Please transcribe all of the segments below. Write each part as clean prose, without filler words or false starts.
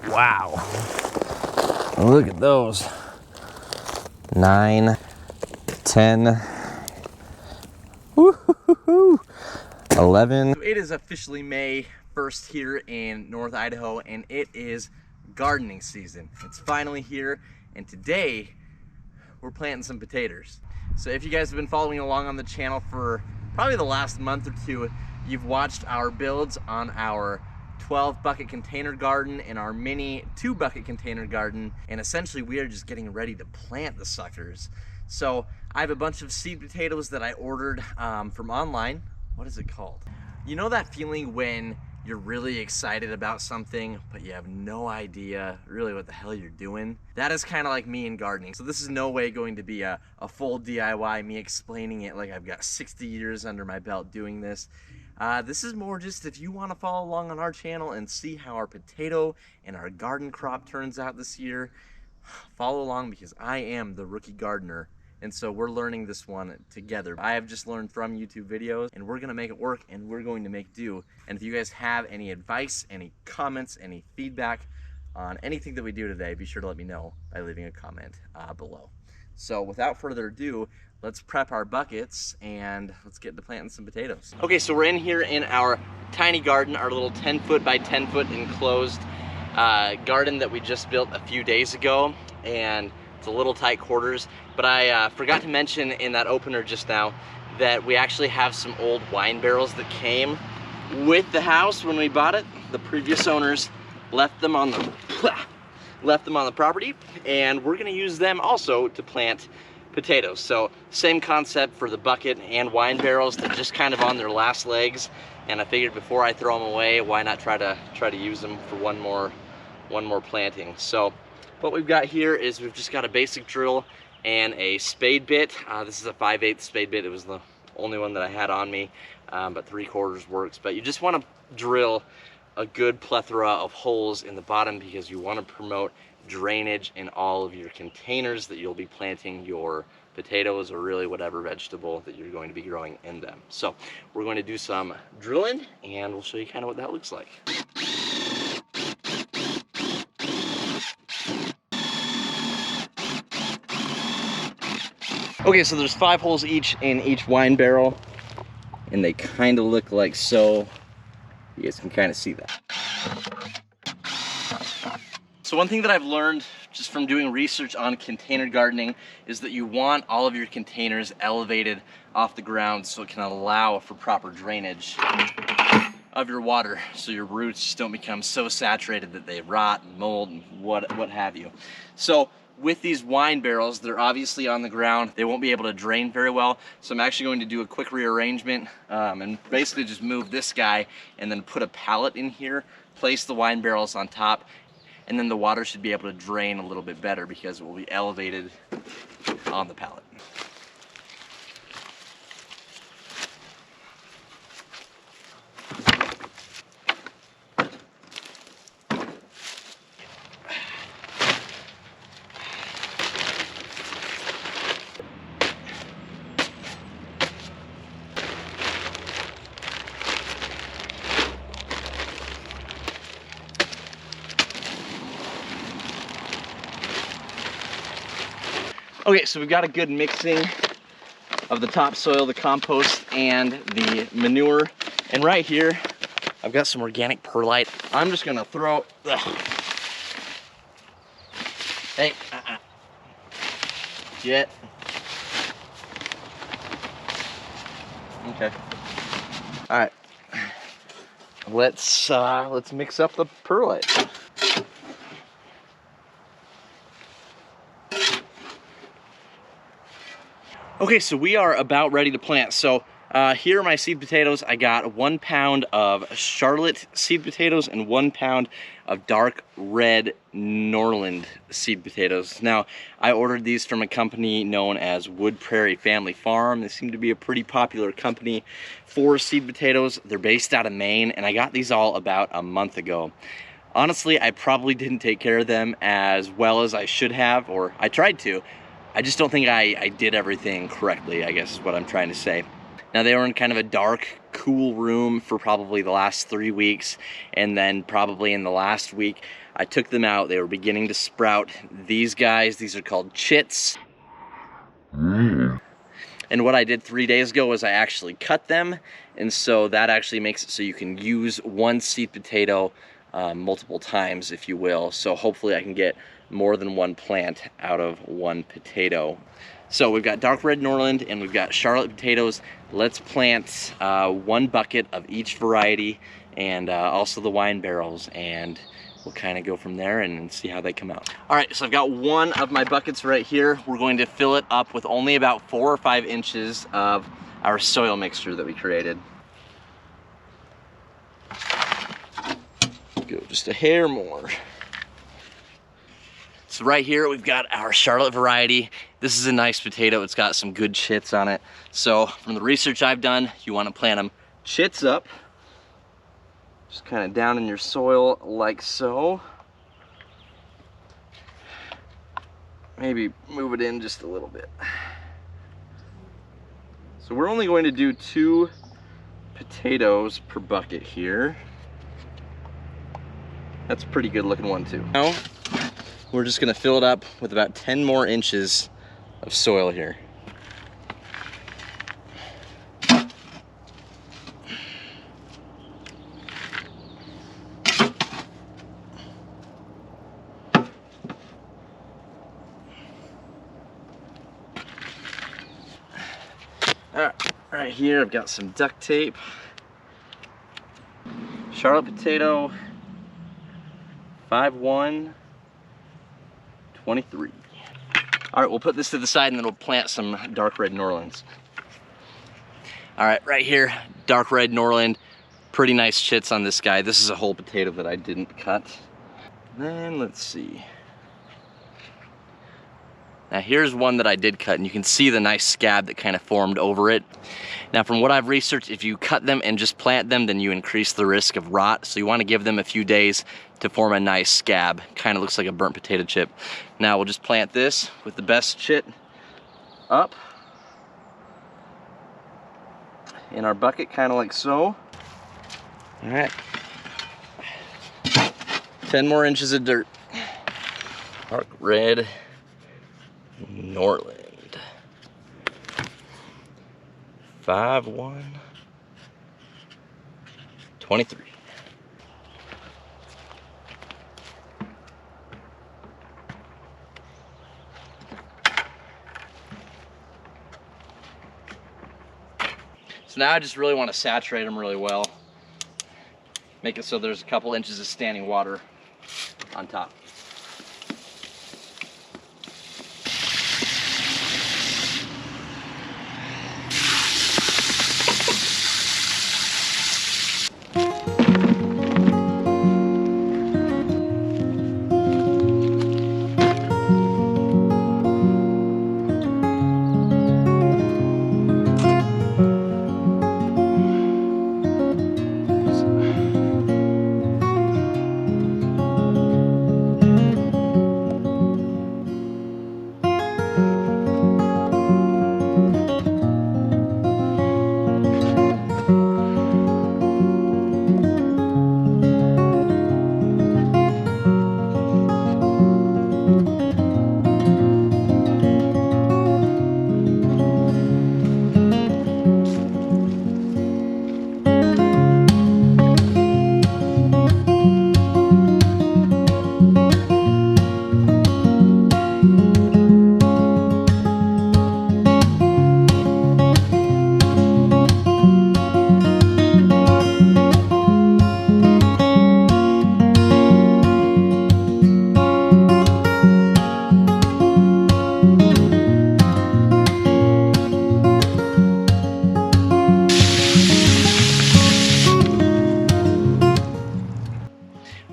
Wow. Look at those. 9, 10, woo-hoo-hoo-hoo, 11. It is officially May 1st here in North Idaho, and it is gardening season. It's finally here, and today we're planting some potatoes. So if you guys have been following along on the channel for probably the last month or two, you've watched our builds on our 12 bucket container garden and our mini 2 bucket container garden, and essentially we are just getting ready to plant the suckers. So I have a bunch of seed potatoes that I ordered from online. What is it called? You know that feeling when you're really excited about something, but you have no idea really what the hell you're doing? That is kind of like me in gardening. So this is no way going to be a full DIY, me explaining it like I've got 60 years under my belt doing this. This is more just if you want to follow along on our channel and see how our potato and our garden crop turns out this year, follow along because I am the rookie gardener. And so we're learning this one together. I have just learned from YouTube videos, and we're gonna make it work, and we're going to make do. And if you guys have any advice, any comments, any feedback on anything that we do today, be sure to let me know by leaving a comment below. So without further ado, let's prep our buckets and let's get to planting some potatoes. Okay, so we're in here in our tiny garden, our little 10-foot by 10-foot enclosed garden that we just built a few days ago, and it's a little tight quarters, but I forgot to mention in that opener just now that we actually have some old wine barrels that came with the house when we bought it. The previous owners left them on the property, and we're gonna use them also to plant potatoes. So same concept for the bucket and wine barrels. They're just kind of on their last legs, and I figured before I throw them away, why not try to use them for one more planting. So what we've got here is we've just got a basic drill and a spade bit. This is a 5/8 spade bit. It was the only one that I had on me, but 3/4 works. But you just want to drill a good plethora of holes in the bottom because you want to promote drainage in all of your containers that you'll be planting your potatoes or really whatever vegetable that you're going to be growing in them. So we're going to do some drilling, and we'll show you kind of what that looks like. Okay, so there's 5 holes each in each wine barrel, and they kind of look like so. You guys can kind of see that. So one thing that I've learned just from doing research on container gardening is that you want all of your containers elevated off the ground so it can allow for proper drainage of your water, so your roots just don't become so saturated that they rot and mold and what have you. So with these wine barrels, they're obviously on the ground. They won't be able to drain very well. So I'm actually going to do a quick rearrangement and basically just move this guy and then put a pallet in here, place the wine barrels on top, and then the water should be able to drain a little bit better because it will be elevated on the pallet. Okay, so we've got a good mixing of the topsoil, the compost, and the manure. And right here, I've got some organic perlite. I'm just gonna throw, hey, Jet. Okay. All right. Let's mix up the perlite. Okay, so we are about ready to plant. So here are my seed potatoes. I got 1 pound of Charlotte seed potatoes and 1 pound of Dark Red Norland seed potatoes. Now, I ordered these from a company known as Wood Prairie Family Farm. They seem to be a pretty popular company for seed potatoes. They're based out of Maine, and I got these all about a month ago. Honestly, I probably didn't take care of them as well as I should have, or I tried to. I just don't think I did everything correctly, I guess is what I'm trying to say. Now, they were in kind of a dark, cool room for probably the last 3 weeks, and then probably in the last week, I took them out. They were beginning to sprout. These guys, these are called chits. And what I did 3 days ago was I actually cut them, and so that actually makes it so you can use one seed potato multiple times, if you will. So hopefully I can get more than one plant out of one potato. So we've got Dark Red Norland and we've got Charlotte potatoes. Let's plant 1 bucket of each variety, and also the wine barrels, and we'll kind of go from there and see how they come out. All right, so I've got one of my buckets right here. We're going to fill it up with only about 4 or 5 inches of our soil mixture that we created. Go just a hair more. So right here we've got our Charlotte variety. This is a nice potato. It's got some good chits on it. So from the research I've done, you want to plant them chits up, just kind of down in your soil like so. Maybe move it in just a little bit. So we're only going to do 2 potatoes per bucket here. That's a pretty good looking one too. Now we're just gonna fill it up with about 10 more inches of soil here. Right here, I've got some duct tape. Charlotte potato, 5'1", 23. All right, we'll put this to the side and then we'll plant some Dark Red Norlands. All right, right here, Dark Red Norland. Pretty nice chits on this guy. This is a whole potato that I didn't cut. Then let's see. Now here's one that I did cut, and you can see the nice scab that kind of formed over it. Now from what I've researched, if you cut them and just plant them, then you increase the risk of rot. So you want to give them a few days to form a nice scab. Kind of looks like a burnt potato chip. Now we'll just plant this with the best chit up in our bucket, kind of like so. All right. 10 more inches of dirt. Dark Red Norland, 5'1", 23. So now I just really want to saturate them really well. Make it so there's a couple inches of standing water on top.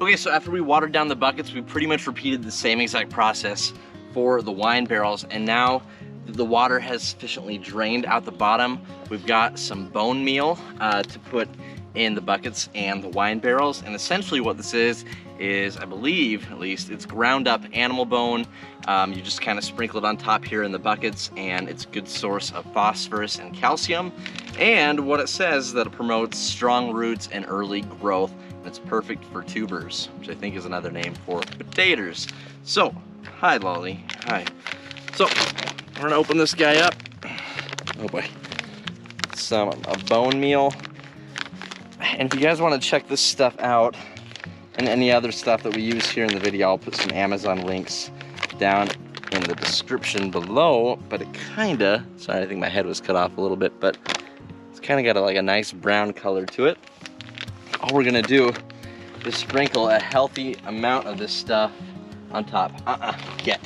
Okay, so after we watered down the buckets, we pretty much repeated the same exact process for the wine barrels, and now the water has sufficiently drained out the bottom. We've got some bone meal to put in the buckets and the wine barrels, and essentially what this is I believe, at least, it's ground up animal bone. You just kind of sprinkle it on top here in the buckets, and it's a good source of phosphorus and calcium. And what it says is that it promotes strong roots and early growth, and It's perfect for tubers, which I think is another name for potatoes. So, hi Lolly, hi. So, we're gonna open this guy up. Oh boy. Some bone meal. And if you guys want to check this stuff out and any other stuff that we use here in the video, I'll put some Amazon links down in the description below. But it kinda, sorry, I think my head was cut off a little bit, but it's kinda got like a nice brown color to it. All we're gonna do is sprinkle a healthy amount of this stuff on top. Get.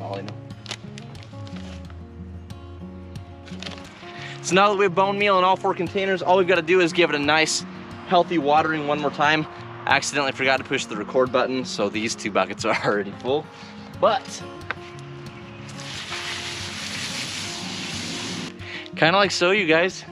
All I know. So now that we have bone meal in all 4 containers, all we've got to do is give it a nice, healthy watering one more time. I accidentally forgot to push the record button, so these 2 buckets are already full. But kind of like so, you guys.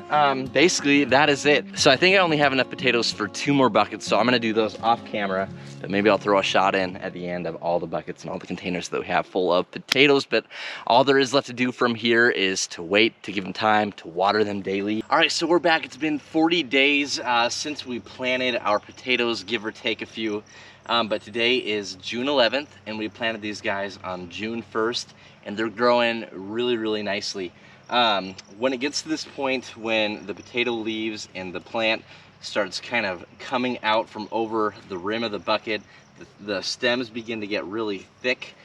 Basically, that is it. So I think I only have enough potatoes for 2 more buckets, so I'm gonna do those off camera, but maybe I'll throw a shot in at the end of all the buckets and all the containers that we have full of potatoes. But all there is left to do from here is to wait, to give them time, to water them daily. All right, so we're back. It's been 40 days since we planted our potatoes, give or take a few. But today is June 11th, and we planted these guys on June 1st, and they're growing really, really nicely. When it gets to this point, when the potato leaves and the plant starts kind of coming out from over the rim of the bucket, the stems begin to get really thick,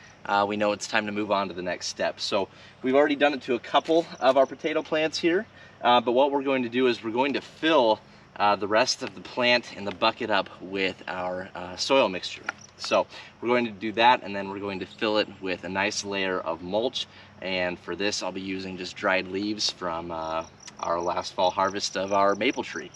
we know it's time to move on to the next step. So we've already done it to a couple of our potato plants here, but what we're going to do is we're going to fill the rest of the plant in the bucket up with our soil mixture. So we're going to do that, and then we're going to fill it with a nice layer of mulch. And for this, I'll be using just dried leaves from our last fall harvest of our maple tree.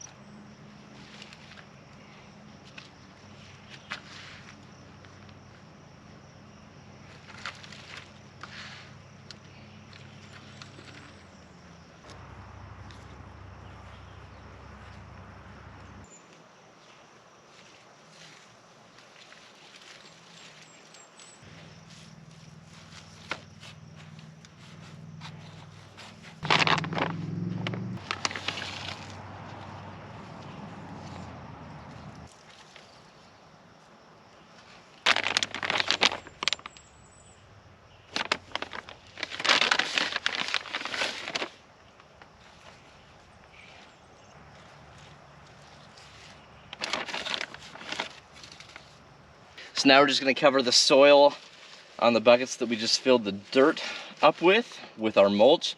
So now we're just going to cover the soil on the buckets that we just filled the dirt up with our mulch.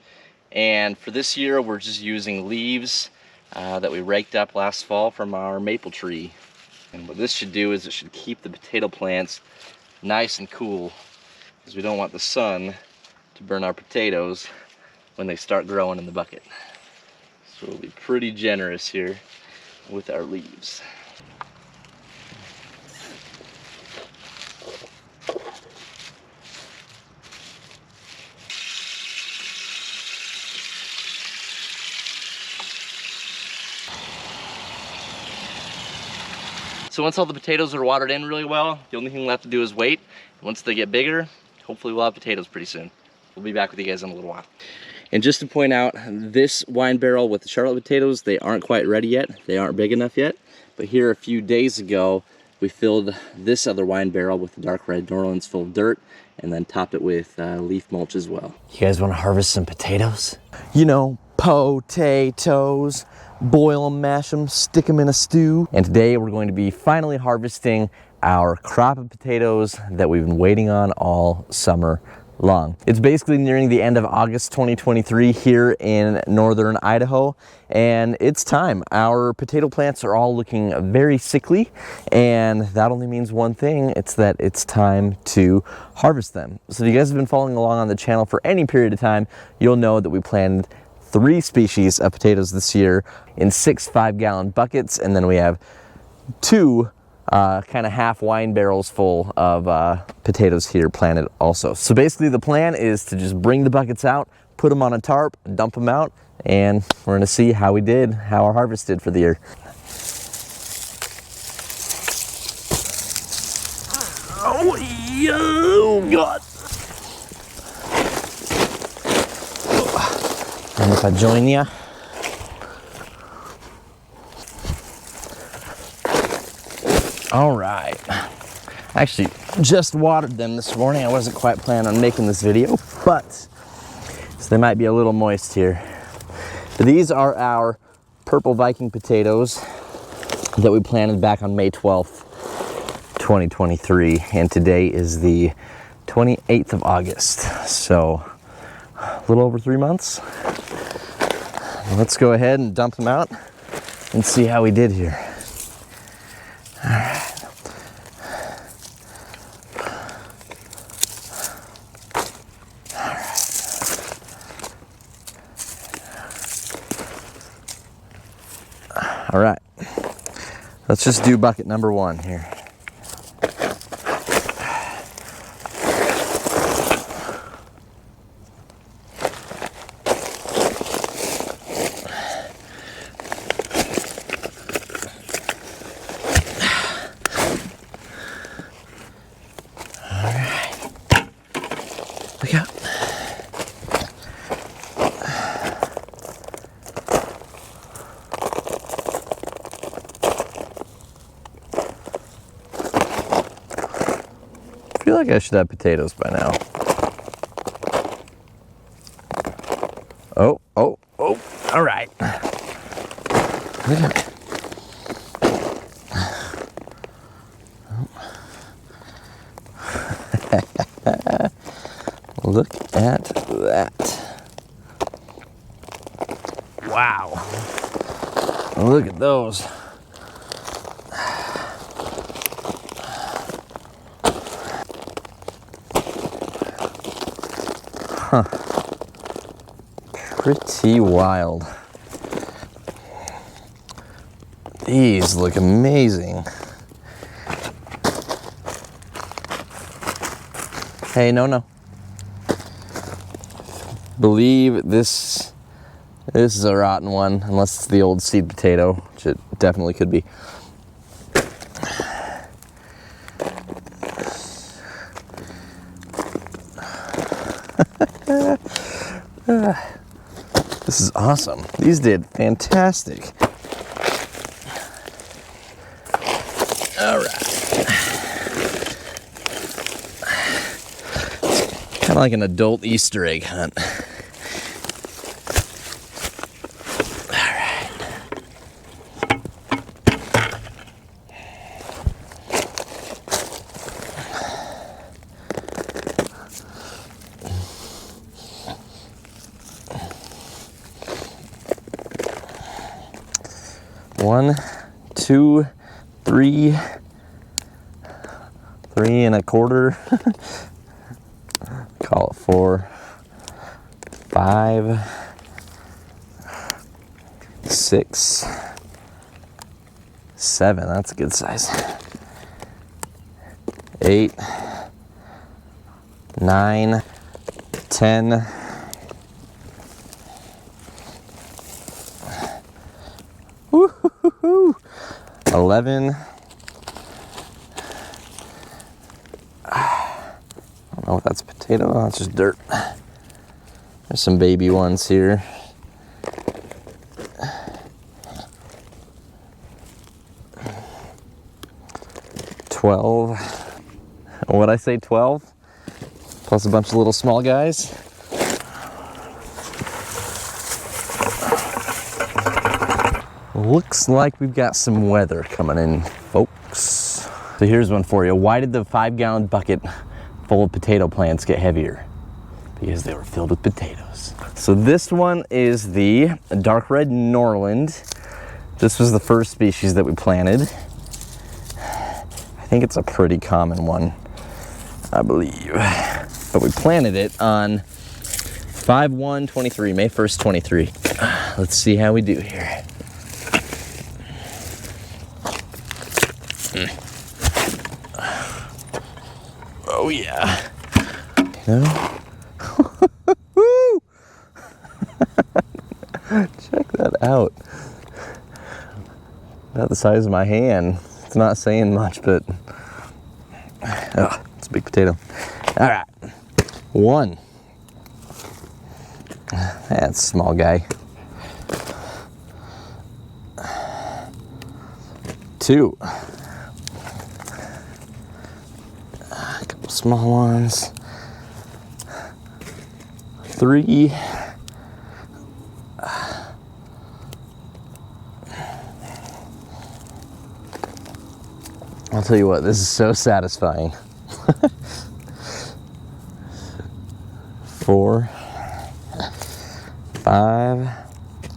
And for this year, we're just using leaves that we raked up last fall from our maple tree. And what this should do is it should keep the potato plants nice and cool, because we don't want the sun to burn our potatoes when they start growing in the bucket. So we'll be pretty generous here with our leaves. So once all the potatoes are watered in really well, the only thing left to do is wait. Once they get bigger, hopefully we'll have potatoes pretty soon. We'll be back with you guys in a little while. And just to point out, this wine barrel with the Charlotte potatoes, they aren't quite ready yet. They aren't big enough yet. But here a few days ago, we filled this other wine barrel with the Dark Red Norlands full of dirt, and then topped it with leaf mulch as well. You guys want to harvest some potatoes? You know, potatoes. Boil them, mash them, stick them in a stew. And today we're going to be finally harvesting our crop of potatoes that we've been waiting on all summer long. It's basically nearing the end of August 2023 here in northern Idaho, and it's time. Our potato plants are all looking very sickly, and that only means one thing. It's that it's time to harvest them. So if you guys have been following along on the channel for any period of time, you'll know that we planted 3 species of potatoes this year in 6 5-gallon buckets, and then we have 2 kind of half wine barrels full of potatoes here planted also. So basically the plan is to just bring the buckets out, put them on a tarp, dump them out, and we're gonna see how we did, how our harvest did for the year. Oh God. And if I join you. All right. I actually just watered them this morning. I wasn't quite planning on making this video, but so they might be a little moist here. But these are our Purple Viking potatoes that we planted back on May 12th, 2023. And today is the 28th of August. So a little over 3 months. Let's go ahead and dump them out and see how we did here. All right. All right, let's just do bucket number 1 here. All right, look out. I feel like I should have potatoes by now. Oh, all right. Look at that. Wow. Look at those. Huh. Pretty wild. These look amazing. Hey, no. Believe this is a rotten one, unless it's the old seed potato, which it definitely could be. This is awesome. These did fantastic. All right. Kind of like an adult Easter egg hunt. All right. One, 2, 3, 3¼ call it 4, 5, 6, 7, that's a good size. 8, 9, 10, 11. I don't know if that's a potato. Oh, that's just dirt. There's some baby ones here. 12. What'd I say, 12? Plus a bunch of little small guys. Looks like we've got some weather coming in, folks. So here's one for you. Why did the 5-gallon bucket full of potato plants get heavier? Because they were filled with potatoes. So this one is the Dark Red Norland. This was the first species that we planted. I think it's a pretty common one, I believe. But we planted it on 5/1/23, May 1st, 23. Let's see how we do here. Oh yeah. No. Check that out. About the size of my hand. It's not saying much, but oh, it's a big potato. All right. 1. That's a small guy. 2. A couple small ones. 3. I'll tell you what, this is so satisfying. 4, 5,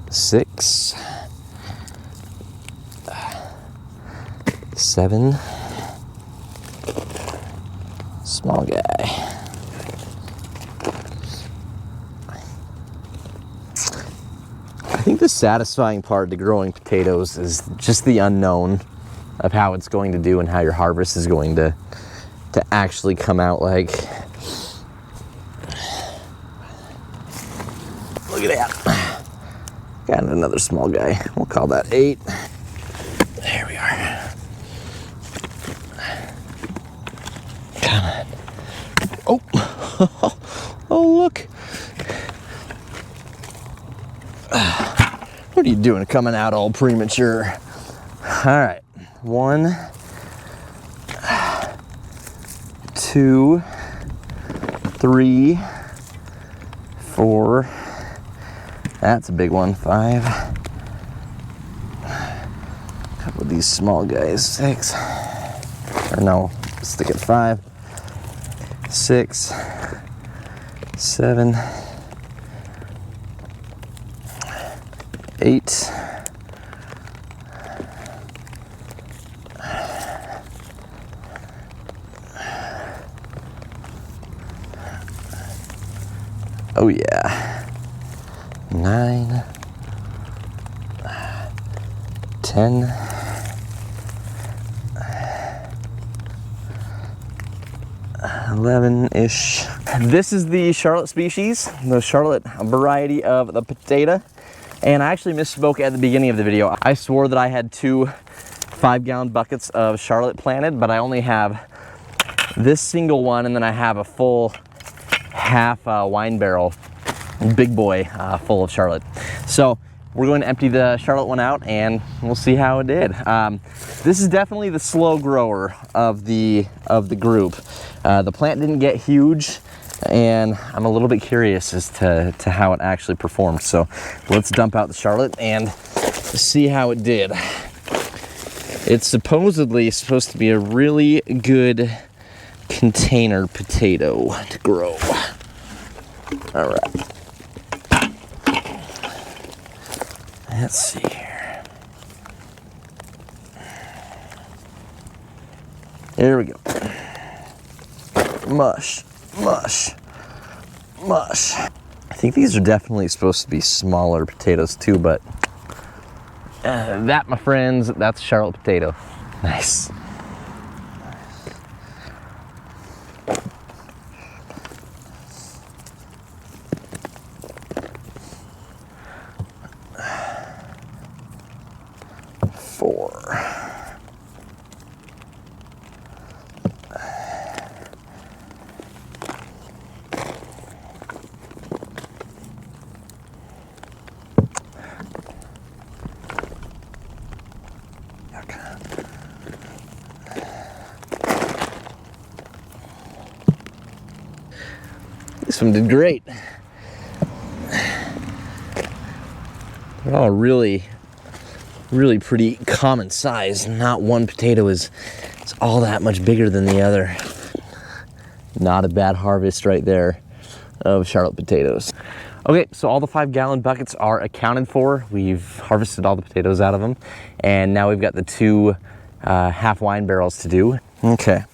6, 7. Small guy. I think the satisfying part to growing potatoes is just the unknown of how it's going to do and how your harvest is going to actually come out like. Look at that. Got another small guy. We'll call that 8. There we are. Come on. Oh, oh look. What are you doing coming out all premature? All right. 1, 2, 3, 4. That's a big one. 5. A couple of these small guys. 6. Or no, stick at 5. 6, 7, 8. Oh yeah. 9, 10, 11-ish. This is the Charlotte species, the Charlotte variety of the potato. And I actually misspoke at the beginning of the video. I swore that I had 2 5-gallon buckets of Charlotte planted, but I only have this single one, and then I have a full half wine barrel, big boy, full of Charlotte. So we're going to empty the Charlotte one out and we'll see how it did. This is definitely the slow grower of the group. The plant didn't get huge, and I'm a little bit curious as to how it actually performed. So let's dump out the Charlotte and see how it did. It's supposedly supposed to be a really good container potato to grow. All right. Let's see here. There we go. Mush, mush, mush. I think these are definitely supposed to be smaller potatoes too, but that, my friends, that's Charlotte potato. Nice. This one did great. They're all really pretty common size. Not one potato is all that much bigger than the other. Not a bad harvest right there of Charlotte potatoes. Okay, so all the 5-gallon buckets are accounted for. We've harvested all the potatoes out of them, and now we've got the 2 half wine barrels to do. Okay.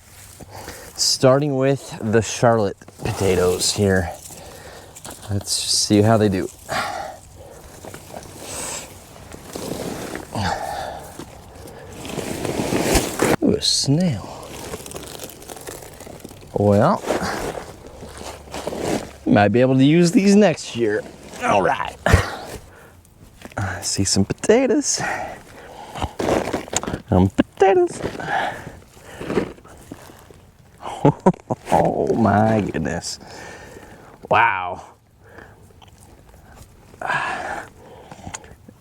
Starting with the Charlotte potatoes here. Let's see how they do. Ooh, a snail. Well, might be able to use these next year. All right. I see some potatoes. Potatoes. Oh my goodness. Wow.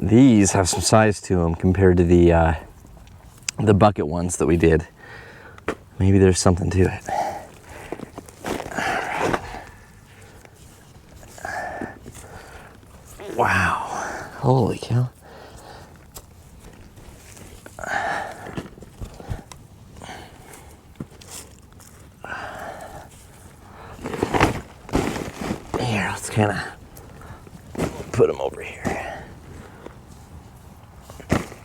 these have some size to them compared to the bucket ones that we did. Maybe there's something to it. Wow, holy cow. Here, let's kind of put them over here.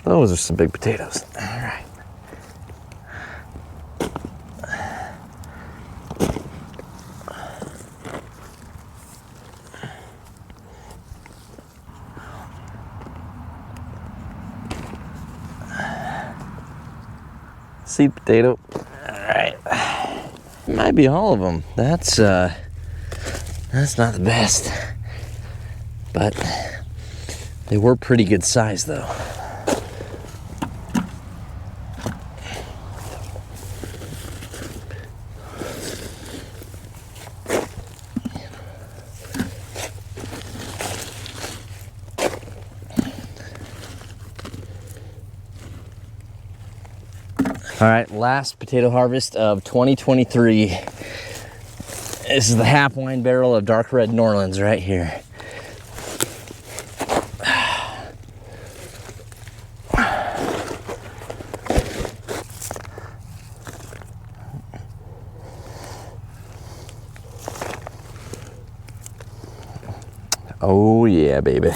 Those are some big potatoes. All right. Seed potato. All right. Might be all of them. That's not the best, but they were pretty good size though. All right, last potato harvest of 2023. This is the half wine barrel of Dark Red Norlands right here. Oh yeah, baby.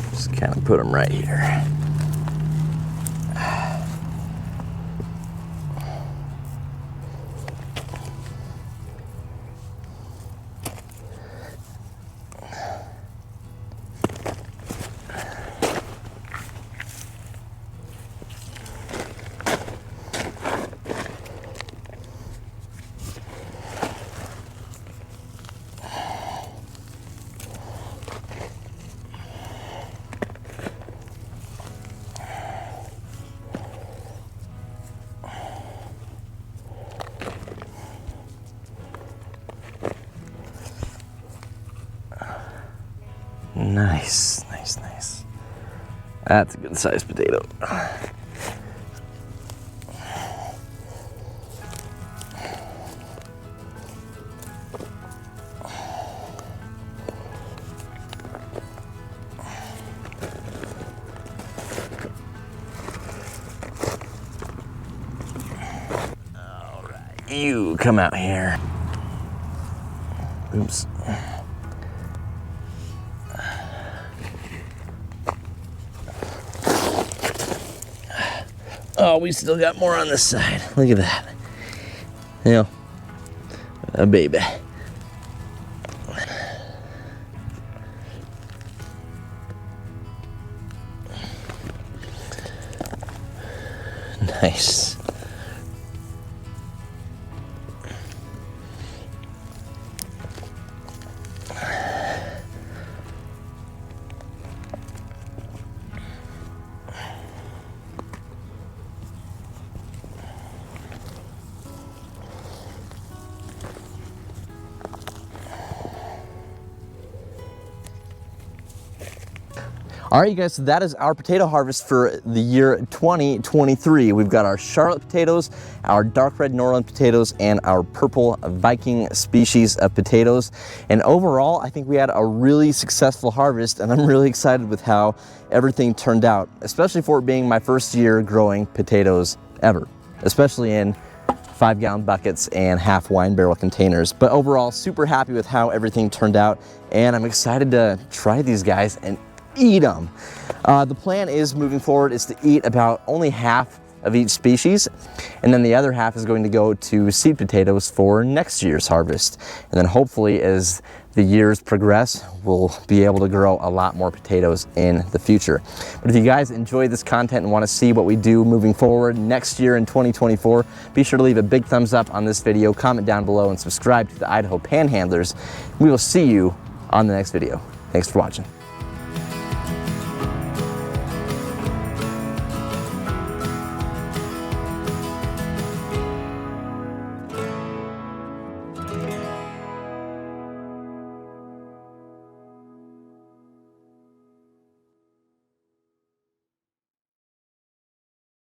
Just kind of put them right here. Nice, nice, nice. That's a good sized potato. All right, you come out here. Oops. Oh, we still got more on this side. Look at that. You know, a baby. Nice. All right, you guys, so that is our potato harvest for the year 2023. We've got our Charlotte potatoes, our Dark Red Norland potatoes, and our Purple Viking species of potatoes. And overall, I think we had a really successful harvest, and I'm really excited with how everything turned out, especially for it being my first year growing potatoes ever, especially in 5-gallon buckets and half wine barrel containers. But overall, super happy with how everything turned out, and I'm excited to try these guys and eat them. The plan is moving forward is to eat about only half of each species, and then the other half is going to go to seed potatoes for next year's harvest. And then hopefully as the years progress, we'll be able to grow a lot more potatoes in the future. But if you guys enjoy this content and want to see what we do moving forward next year in 2024, be sure to leave a big thumbs up on this video, comment down below, and subscribe to the Idaho Panhandlers. We will see you on the next video. Thanks for watching.